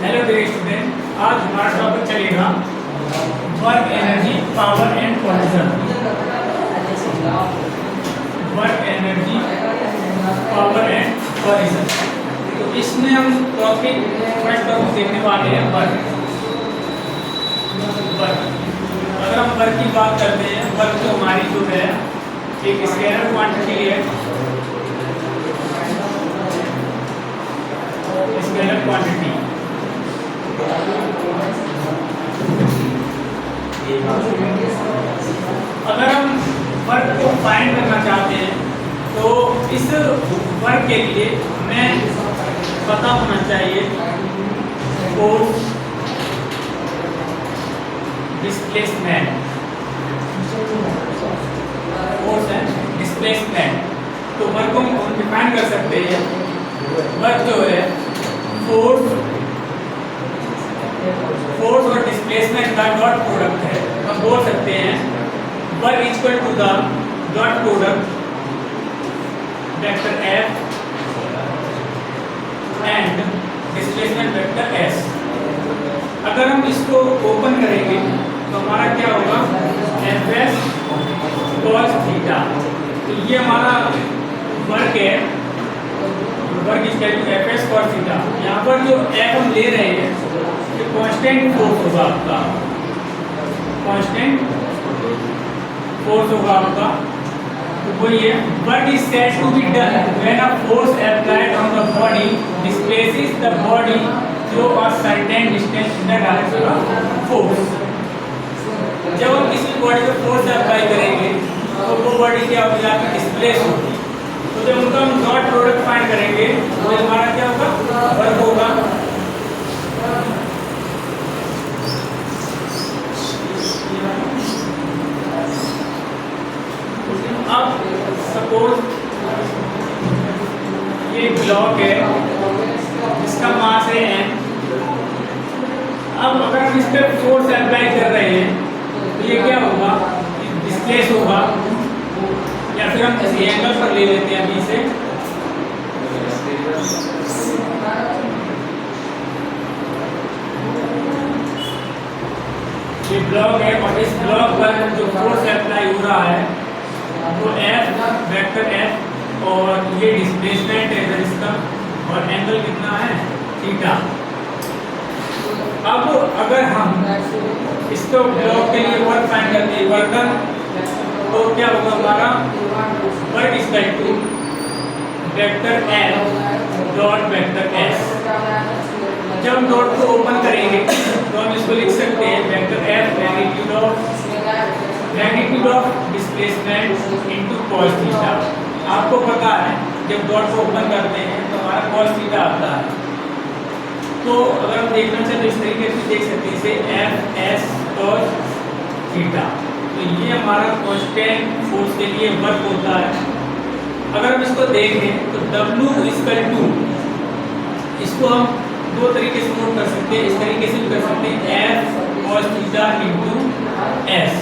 Hello dear student, आज हमारा topic चलेगा work energy, power and position. Work energy, power and position. तो इसमें हम फर्स्ट टॉपिक देखने वाले हैं वर्क। अगर हम वर्क की बात करते हैं, वर्क तो हमारी जो है एक स्केलर क्वांटिटी है। स्केलर क्वांटिटी अगर हम वर्क को फाइंड करना चाहते हैं तो इस वर्क के लिए हमें पता होना चाहिए force, displacement, force and displacement. तो वर्क को हम डिफाइन कर सकते हैं। वर्क जो है फोर्स और डिस्प्लेसमेंट का डॉट प्रोडक्ट है। हम बोल सकते हैं work equal to the dot product vector F and displacement vector S। अगर हम इसको ओपन करेंगे तो हमारा क्या होगा, Fs cos थीटा। तो ये हमारा वर्क है, work is equal to Fs cos theta. यहाँ पर जो F हम ले रहे हैं ये कांस्टेंट फोर्स होगा आपका, कांस्टेंट फोर्स होगा आपका। तो वही है, work is said to be done when a force applied on the body displaces the body through a certain distance in the direction of force. जब हम किसी बॉडी पे फोर्स अप्लाई करेंगे तो वो बॉडी क्या होगी, आपकी डिस्प्लेस होगी। तो जब उनका हम डॉट प्रोडक्ट फाइंड करेंगे तो हमारा क्या होगा, वर्क होगा। अब सपोज ये ब्लॉक है, इसका मास है m। अब अगर हम इस पे फोर्स अप्लाई कर रहे हैं तो ये क्या होगा, डिस्प्लेस होगा। या फिर हम किसी एंगल पर ले लेते हैं अभी से, ये ब्लॉक है और इस ब्लॉक पर जो फोर्स अप्लाई हो रहा है तो F वेक्टर F और ये डिस्प्लेसमेंट है इसका, और एंगल कितना है, थीटा। अब अगर हम इसको ब्लॉक के लिए वर्क फाइंड करते हैं, वर्क तो क्या होगा हमारा, work is equal to vector F dot vector S। जब हम डॉट को ओपन करेंगे तो हम इसको लिख सकते हैं vector F magnitude of displacement into cos theta. आपको पता है जब डॉट को ओपन करते हैं तो हमारा cos थीटा आता है। तो अगर हम देखना चाहें तो इस तरीके से देख सकते हैं, इसे F S cos थीटा। तो ये हमारा कांस्टेंट फोर्स के लिए वर्क होता है। अगर हम इसको देखें तो W इक्वल टू, इसको हम दो तरीके से नोट कर सकते हैं। इस तरीके से भी कर सकते हैं F cos theta into S।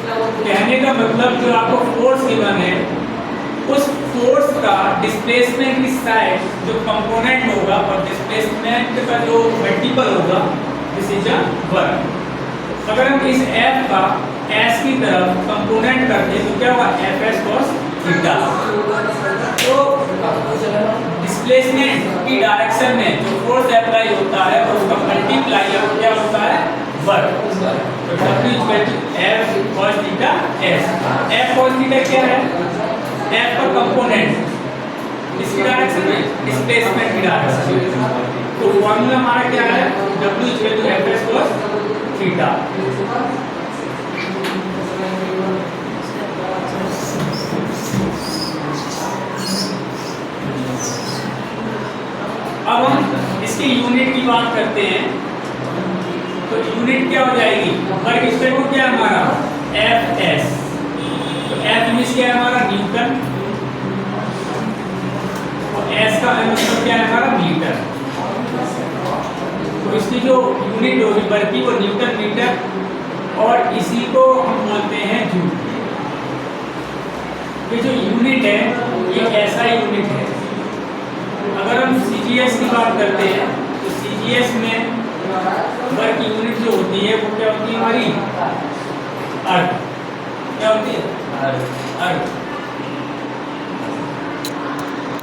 कहने का मतलब जो आपको फोर्स गिवन है उस फोर्स का डिस्प्लेसमेंट की साइड जो कंपोनेंट होगा और डिस्प्लेसमेंट का जो मल्टीपल होगा, दिस इज अ वर्क। अगर हम इस F का S की तरफ कंपोनेंट करते हैं तो क्या होगा, Fs cos थीटा। तो डिस्प्लेसमेंट की डायरेक्शन में जो फोर्स अप्लाई होता है और उसका मल्टीप्लाई क्या होता है, वर्क। तो W equal to F cos theta S। F cos theta क्या है, F का कंपोनेंट इसकी डायरेक्शन में, डिस्प्लेसमेंट की डायरेक्शन। तो फॉर्मूला हमारा क्या है, W equal to Fs cos theta. अब हम इसकी यूनिट की बात करते हैं तो यूनिट क्या हो जाएगी, वर्क इक्वल टू क्या हमारा, Fs। तो F यूनिट क्या है हमारा, न्यूटन, और S का मतलब क्या है हमारा, मीटर। तो इसकी जो यूनिट होगी वर्क की वो न्यूटन मीटर, और इसी को हम बोलते हैं जूल। ये जो यूनिट है ये ऐसा यूनिट है। अगर हम CGS की बात करते हैं तो CGS में होती है वो क्या होती है हमारी अर्थ। क्या होती है? अर्थ।